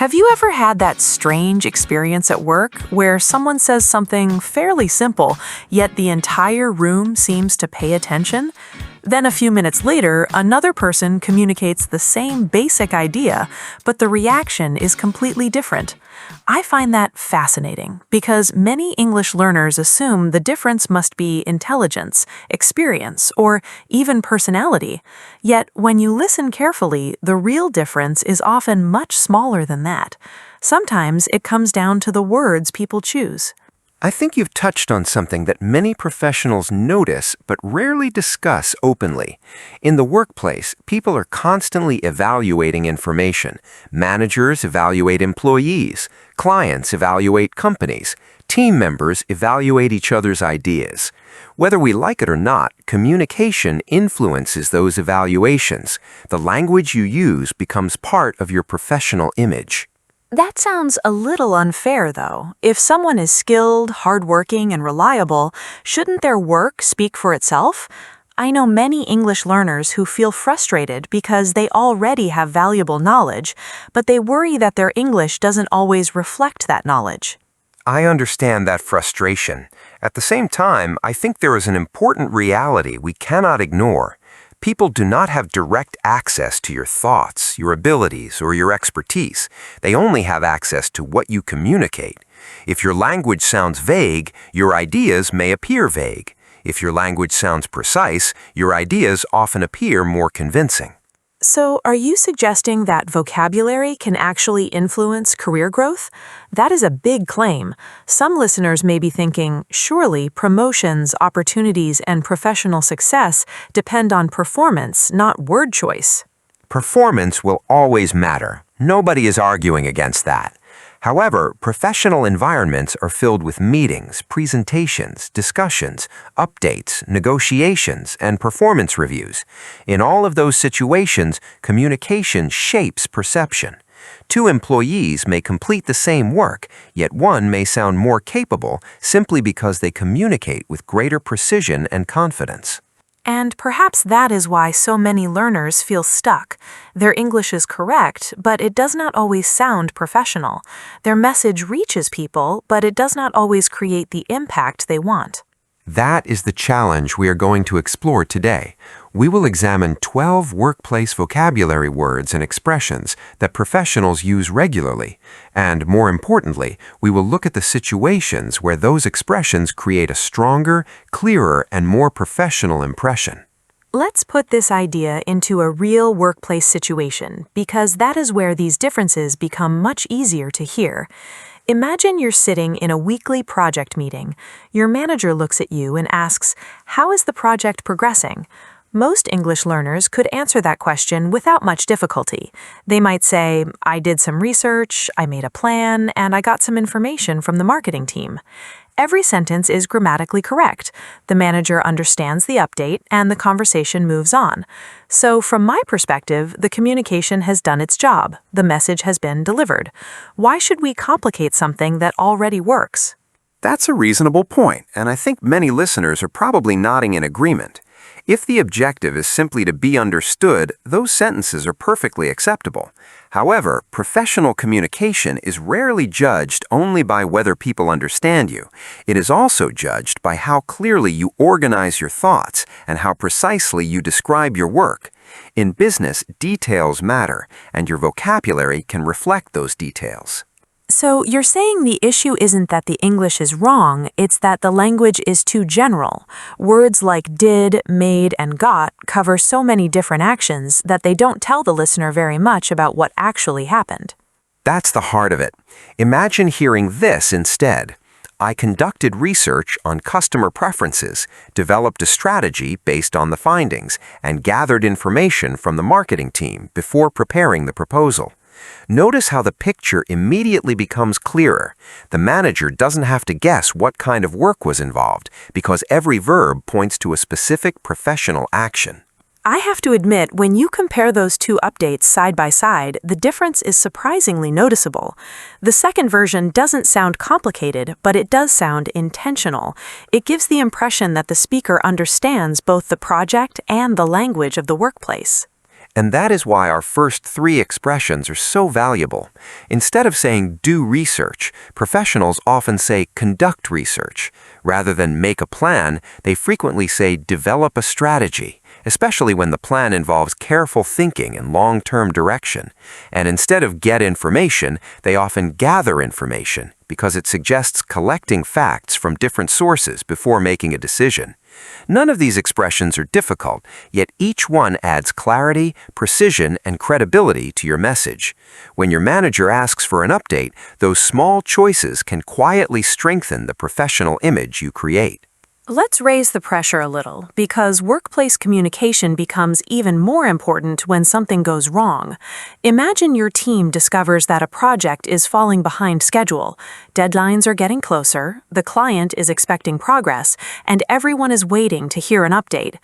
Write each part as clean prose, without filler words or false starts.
Have you ever had that strange experience at work where someone says something fairly simple, yet the entire room seems to pay attention? Then a few minutes later, another person communicates the same basic idea, but the reaction is completely different. I find that fascinating because many English learners assume the difference must be intelligence, experience, or even personality. Yet, when you listen carefully, the real difference is often much smaller than that. Sometimes it comes down to the words people choose. I think you've touched on something that many professionals notice but rarely discuss openly. In the workplace, people are constantly evaluating information. Managers evaluate employees, clients evaluate companies, team members evaluate each other's ideas. Whether we like it or not, communication influences those evaluations. The language you use becomes part of your professional image. That sounds a little unfair, though. If someone is skilled, hardworking, and reliable, shouldn't their work speak for itself? I know many English learners who feel frustrated because they already have valuable knowledge, but they worry that their English doesn't always reflect that knowledge. I understand that frustration. At the same time, I think there is an important reality we cannot ignore. People do not have direct access to your thoughts, your abilities, or your expertise. They only have access to what you communicate. If your language sounds vague, your ideas may appear vague. If your language sounds precise, your ideas often appear more convincing. So, are you suggesting that vocabulary can actually influence career growth? That is a big claim. Some listeners may be thinking, surely promotions, opportunities, and professional success depend on performance, not word choice. Performance will always matter. Nobody is arguing against that. However, professional environments are filled with meetings, presentations, discussions, updates, negotiations, and performance reviews. In all of those situations, communication shapes perception. Two employees may complete the same work, yet one may sound more capable simply because they communicate with greater precision and confidence. And perhaps that is why so many learners feel stuck. Their English is correct, but it does not always sound professional. Their message reaches people, but it does not always create the impact they want. That is the challenge we are going to explore today. We will examine 12 workplace vocabulary words and expressions that professionals use regularly. And more importantly, we will look at the situations where those expressions create a stronger, clearer, and more professional impression. Let's put this idea into a real workplace situation, because that is where these differences become much easier to hear. Imagine you're sitting in a weekly project meeting. Your manager looks at you and asks, "How is the project progressing?" Most English learners could answer that question without much difficulty. They might say, "I did some research, I made a plan, and I got some information from the marketing team." Every sentence is grammatically correct. The manager understands the update, and the conversation moves on. So, from my perspective, the communication has done its job. The message has been delivered. Why should we complicate something that already works? That's a reasonable point, and I think many listeners are probably nodding in agreement. If the objective is simply to be understood, those sentences are perfectly acceptable. However, professional communication is rarely judged only by whether people understand you. It is also judged by how clearly you organize your thoughts and how precisely you describe your work. In business, details matter, and your vocabulary can reflect those details. So you're saying the issue isn't that the English is wrong, it's that the language is too general. Words like did, made, and got cover so many different actions that they don't tell the listener very much about what actually happened. That's the heart of it. Imagine hearing this instead. I conducted research on customer preferences, developed a strategy based on the findings, and gathered information from the marketing team before preparing the proposal. Notice how the picture immediately becomes clearer. The manager doesn't have to guess what kind of work was involved because every verb points to a specific professional action. I have to admit, when you compare those two updates side by side, the difference is surprisingly noticeable. The second version doesn't sound complicated, but it does sound intentional. It gives the impression that the speaker understands both the project and the language of the workplace. And that is why our first three expressions are so valuable. Instead of saying do research, professionals often say conduct research. Rather than make a plan, they frequently say develop a strategy, especially when the plan involves careful thinking and long-term direction. And instead of get information, they often gather information because it suggests collecting facts from different sources before making a decision. None of these expressions are difficult, yet each one adds clarity, precision, and credibility to your message. When your manager asks for an update, those small choices can quietly strengthen the professional image you create. Let's raise the pressure a little, because workplace communication becomes even more important when something goes wrong. Imagine your team discovers that a project is falling behind schedule. Deadlines are getting closer, the client is expecting progress, and everyone is waiting to hear an update.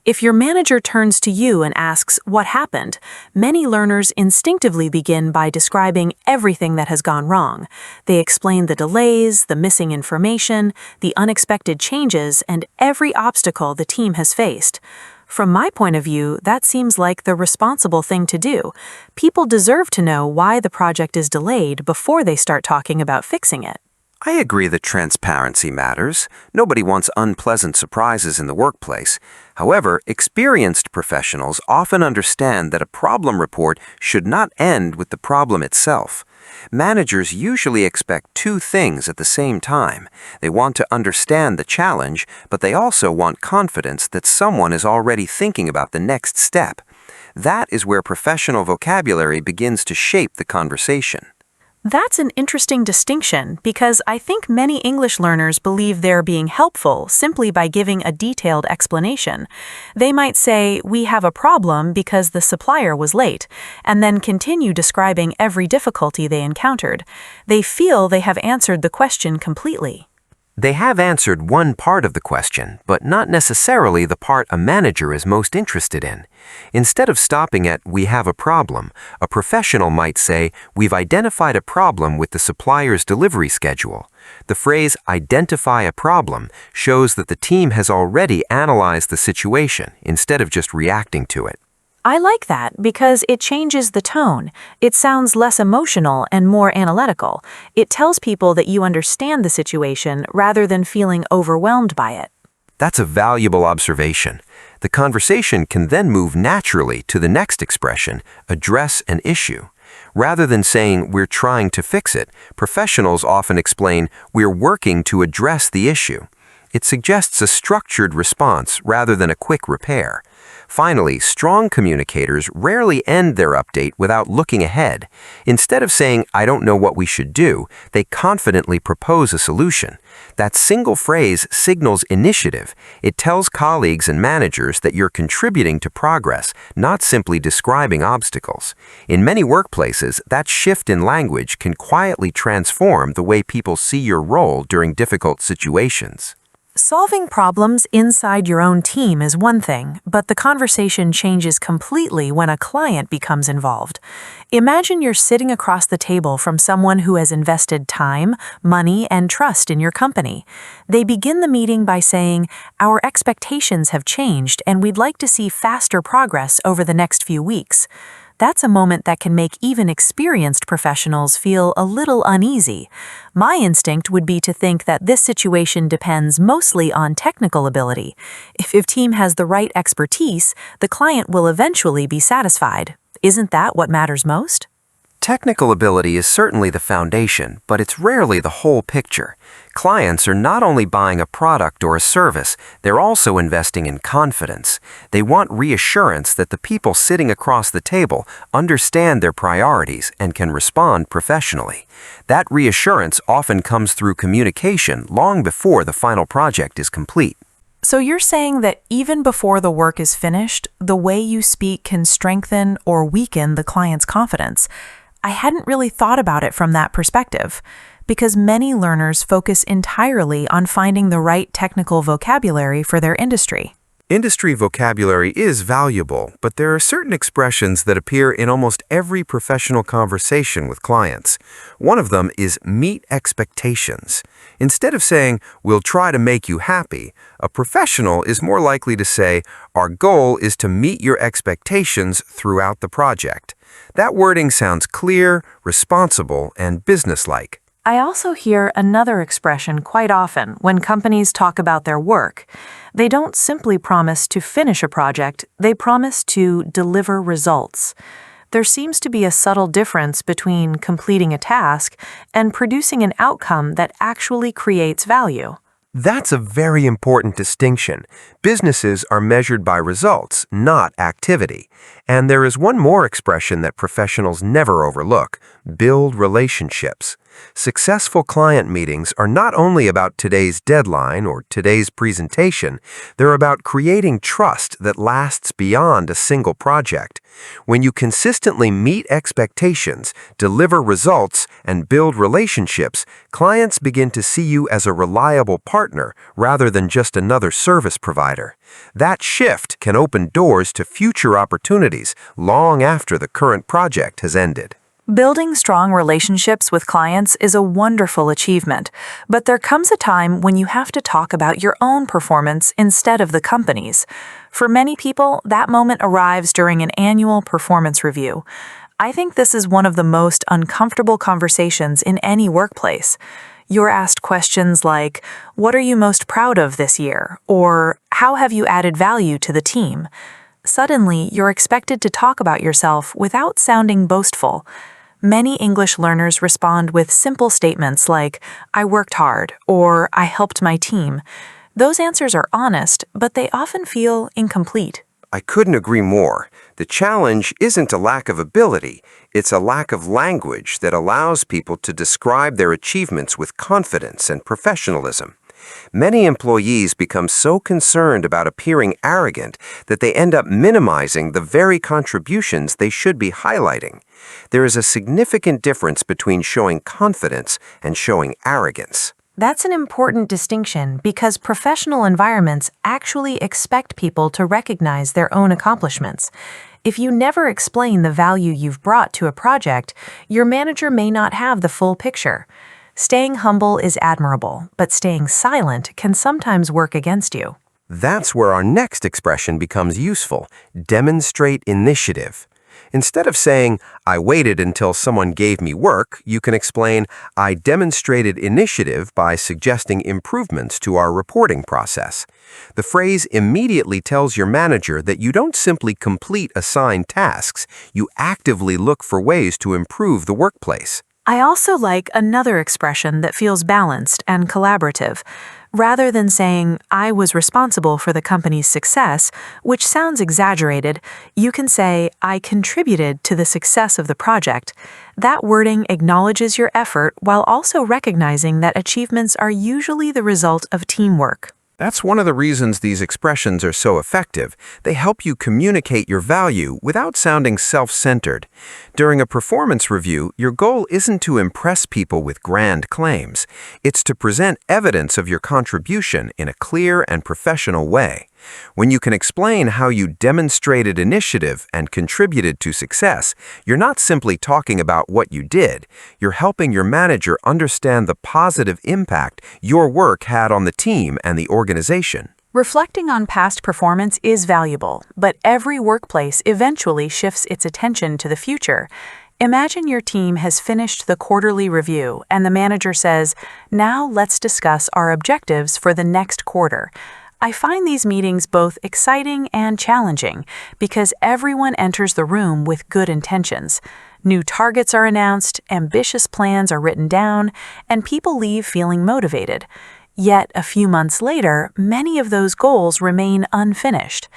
If your manager turns to you and asks what happened, many learners instinctively begin by describing everything that has gone wrong. They explain the delays, the missing information, the unexpected changes, and every obstacle the team has faced. From my point of view, that seems like the responsible thing to do. People deserve to know why the project is delayed before they start talking about fixing it. I agree that transparency matters. Nobody wants unpleasant surprises in the workplace. However, experienced professionals often understand that a problem report should not end with the problem itself. Managers usually expect two things at the same time. They want to understand the challenge, but they also want confidence that someone is already thinking about the next step. That is where professional vocabulary begins to shape the conversation. That's an interesting distinction because I think many English learners believe they're being helpful simply by giving a detailed explanation. They might say, "We have a problem because the supplier was late," and then continue describing every difficulty they encountered. They feel they have answered the question completely. They have answered one part of the question, but not necessarily the part a manager is most interested in. Instead of stopping at "we have a problem," a professional might say, "We've identified a problem with the supplier's delivery schedule." The phrase "identify a problem" shows that the team has already analyzed the situation instead of just reacting to it. I like that because it changes the tone. It sounds less emotional and more analytical. It tells people that you understand the situation rather than feeling overwhelmed by it. That's a valuable observation. The conversation can then move naturally to the next expression, address an issue. Rather than saying "we're trying to fix it," professionals often explain "we're working to address the issue." It suggests a structured response rather than a quick repair. Finally, strong communicators rarely end their update without looking ahead. Instead of saying, "I don't know what we should do," they confidently propose a solution. That single phrase signals initiative. It tells colleagues and managers that you're contributing to progress, not simply describing obstacles. In many workplaces, that shift in language can quietly transform the way people see your role during difficult situations. Solving problems inside your own team is one thing, but the conversation changes completely when a client becomes involved. Imagine you're sitting across the table from someone who has invested time, money, and trust in your company. They begin the meeting by saying, "Our expectations have changed, and we'd like to see faster progress over the next few weeks." That's a moment that can make even experienced professionals feel a little uneasy. My instinct would be to think that this situation depends mostly on technical ability. If your team has the right expertise, the client will eventually be satisfied. Isn't that what matters most? Technical ability is certainly the foundation, but it's rarely the whole picture. Clients are not only buying a product or a service, they're also investing in confidence. They want reassurance that the people sitting across the table understand their priorities and can respond professionally. That reassurance often comes through communication long before the final project is complete. So you're saying that even before the work is finished, the way you speak can strengthen or weaken the client's confidence. I hadn't really thought about it from that perspective, because many learners focus entirely on finding the right technical vocabulary for their industry. Industry vocabulary is valuable, but there are certain expressions that appear in almost every professional conversation with clients. One of them is meet expectations. Instead of saying, "We'll try to make you happy," a professional is more likely to say, "Our goal is to meet your expectations throughout the project." That wording sounds clear, responsible, and businesslike. I also hear another expression quite often when companies talk about their work. They don't simply promise to finish a project, they promise to deliver results. There seems to be a subtle difference between completing a task and producing an outcome that actually creates value. That's a very important distinction. Businesses are measured by results, not activity. And there is one more expression that professionals never overlook: build relationships. Successful client meetings are not only about today's deadline or today's presentation, they're about creating trust that lasts beyond a single project. When you consistently meet expectations, deliver results, and build relationships, clients begin to see you as a reliable partner rather than just another service provider. That shift can open doors to future opportunities long after the current project has ended. Building strong relationships with clients is a wonderful achievement, but there comes a time when you have to talk about your own performance instead of the company's. For many people, that moment arrives during an annual performance review. I think this is one of the most uncomfortable conversations in any workplace. You're asked questions like, "What are you most proud of this year?" or "How have you added value to the team?" Suddenly, you're expected to talk about yourself without sounding boastful. Many English learners respond with simple statements like, "I worked hard," or "I helped my team." Those answers are honest, but they often feel incomplete. I couldn't agree more. The challenge isn't a lack of ability, it's a lack of language that allows people to describe their achievements with confidence and professionalism. Many employees become so concerned about appearing arrogant that they end up minimizing the very contributions they should be highlighting. There is a significant difference between showing confidence and showing arrogance. That's an important distinction because professional environments actually expect people to recognize their own accomplishments. If you never explain the value you've brought to a project, your manager may not have the full picture. Staying humble is admirable, but staying silent can sometimes work against you. That's where our next expression becomes useful: demonstrate initiative. Instead of saying, "I waited until someone gave me work," you can explain, "I demonstrated initiative by suggesting improvements to our reporting process." The phrase immediately tells your manager that you don't simply complete assigned tasks, you actively look for ways to improve the workplace. I also like another expression that feels balanced and collaborative. Rather than saying, "I was responsible for the company's success," which sounds exaggerated, you can say, "I contributed to the success of the project." That wording acknowledges your effort while also recognizing that achievements are usually the result of teamwork. That's one of the reasons these expressions are so effective. They help you communicate your value without sounding self-centered. During a performance review, your goal isn't to impress people with grand claims. It's to present evidence of your contribution in a clear and professional way. When you can explain how you demonstrated initiative and contributed to success, you're not simply talking about what you did. You're helping your manager understand the positive impact your work had on the team and the organization. Reflecting on past performance is valuable, but every workplace eventually shifts its attention to the future. Imagine your team has finished the quarterly review and the manager says, "Now let's discuss our objectives for the next quarter." I find these meetings both exciting and challenging because everyone enters the room with good intentions. New targets are announced, ambitious plans are written down, and people leave feeling motivated. Yet, a few months later, many of those goals remain unfinished.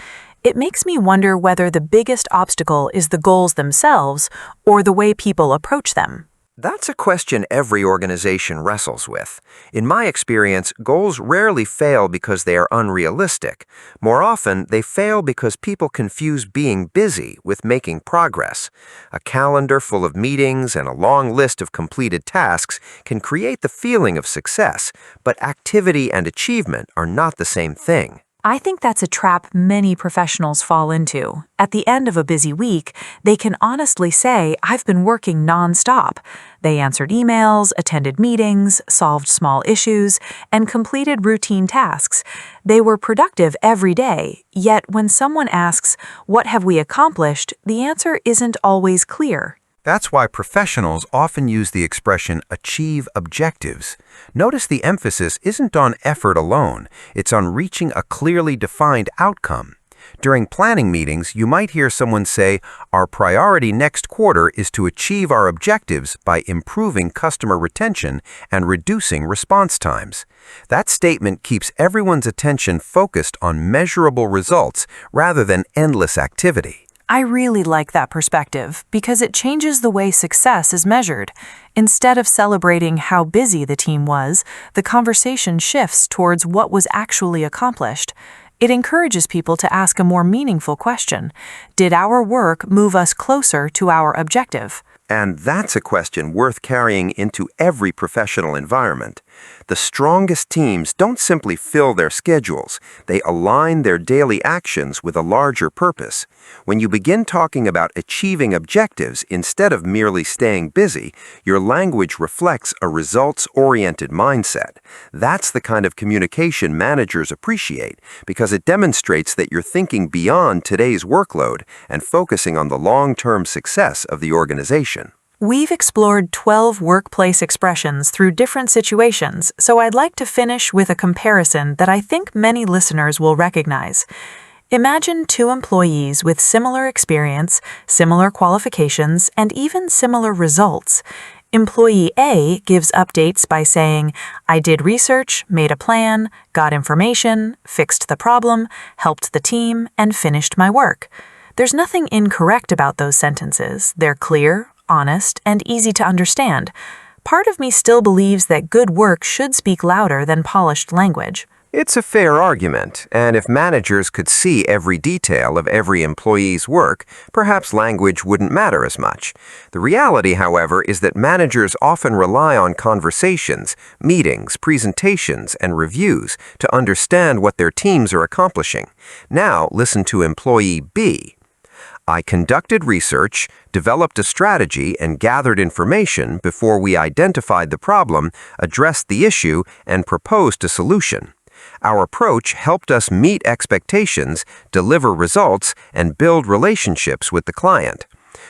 It makes me wonder whether the biggest obstacle is the goals themselves or the way people approach them. That's a question every organization wrestles with. In my experience, goals rarely fail because they are unrealistic. More often, they fail because people confuse being busy with making progress. A calendar full of meetings and a long list of completed tasks can create the feeling of success, but activity and achievement are not the same thing. I think that's a trap many professionals fall into. At the end of a busy week, they can honestly say, I've been working nonstop. They answered emails, attended meetings, solved small issues, and completed routine tasks. They were productive every day, yet when someone asks, what have we accomplished, the answer isn't always clear. That's why professionals often use the expression achieve objectives. Notice the emphasis isn't on effort alone, it's on reaching a clearly defined outcome. During planning meetings, you might hear someone say, our priority next quarter is to achieve our objectives by improving customer retention and reducing response times. That statement keeps everyone's attention focused on measurable results rather than endless activity. I really like that perspective because it changes the way success is measured. Instead of celebrating how busy the team was, the conversation shifts towards what was actually accomplished. It encourages people to ask a more meaningful question. Did our work move us closer to our objective? And that's a question worth carrying into every professional environment. The strongest teams don't simply fill their schedules, they align their daily actions with a larger purpose. When you begin talking about achieving objectives instead of merely staying busy, your language reflects a results-oriented mindset. That's the kind of communication managers appreciate because it demonstrates that you're thinking beyond today's workload and focusing on the long-term success of the organization. We've explored 12 workplace expressions through different situations, so I'd like to finish with a comparison that I think many listeners will recognize. Imagine two employees with similar experience, similar qualifications, and even similar results. Employee A gives updates by saying, I did research, made a plan, got information, fixed the problem, helped the team, and finished my work. There's nothing incorrect about those sentences. They're clear, honest, and easy to understand. Part of me still believes that good work should speak louder than polished language. It's a fair argument, and if managers could see every detail of every employee's work, perhaps language wouldn't matter as much. The reality, however, is that managers often rely on conversations, meetings, presentations, and reviews to understand what their teams are accomplishing. Now, listen to employee B. I conducted research, developed a strategy, and gathered information before we identified the problem, addressed the issue, and proposed a solution. Our approach helped us meet expectations, deliver results, and build relationships with the client.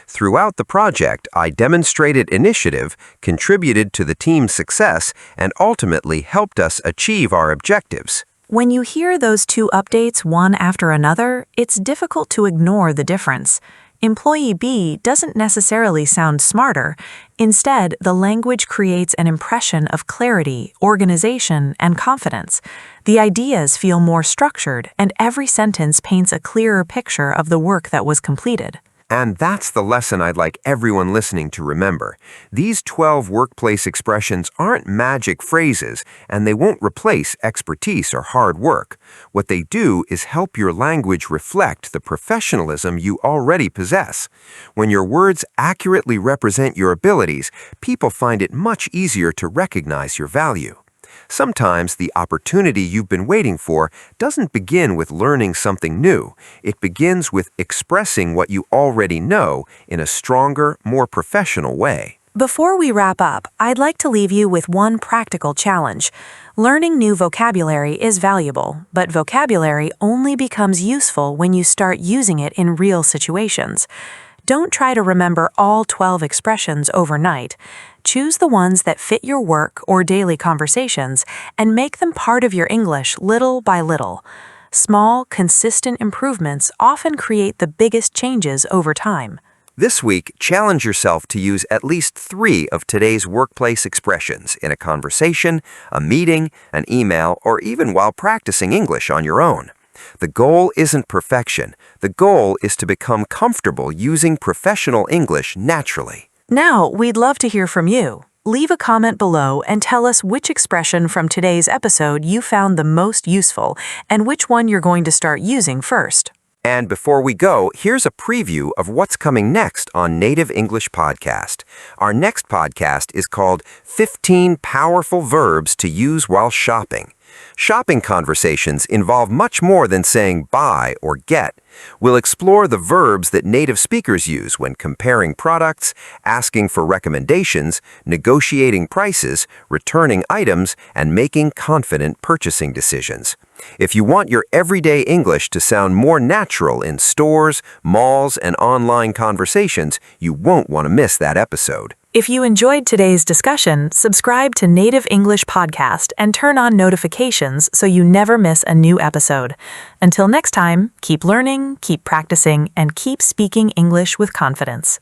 Throughout the project, I demonstrated initiative, contributed to the team's success, and ultimately helped us achieve our objectives. When you hear those two updates one after another, it's difficult to ignore the difference. Employee B doesn't necessarily sound smarter. Instead, the language creates an impression of clarity, organization, and confidence. The ideas feel more structured, and every sentence paints a clearer picture of the work that was completed. And that's the lesson I'd like everyone listening to remember. These 12 workplace expressions aren't magic phrases, and they won't replace expertise or hard work. What they do is help your language reflect the professionalism you already possess. When your words accurately represent your abilities, people find it much easier to recognize your value. Sometimes the opportunity you've been waiting for doesn't begin with learning something new. It begins with expressing what you already know in a stronger, more professional way. Before we wrap up, I'd like to leave you with one practical challenge. Learning new vocabulary is valuable, but vocabulary only becomes useful when you start using it in real situations. Don't try to remember all 12 expressions overnight. Choose the ones that fit your work or daily conversations and make them part of your English little by little. Small, consistent improvements often create the biggest changes over time. This week, challenge yourself to use at least 3 of today's workplace expressions in a conversation, a meeting, an email, or even while practicing English on your own. The goal isn't perfection. The goal is to become comfortable using professional English naturally. Now, we'd love to hear from you. Leave a comment below and tell us which expression from today's episode you found the most useful and which one you're going to start using first. And before we go, here's a preview of what's coming next on Native English Podcast. Our next podcast is called 15 Powerful Verbs to Use While Shopping. Shopping conversations involve much more than saying buy or get. We'll explore the verbs that native speakers use when comparing products, asking for recommendations, negotiating prices, returning items, and making confident purchasing decisions. If you want your everyday English to sound more natural in stores, malls, and online conversations, you won't want to miss that episode. If you enjoyed today's discussion, subscribe to Native English Podcast and turn on notifications so you never miss a new episode. Until next time, keep learning, keep practicing, and keep speaking English with confidence.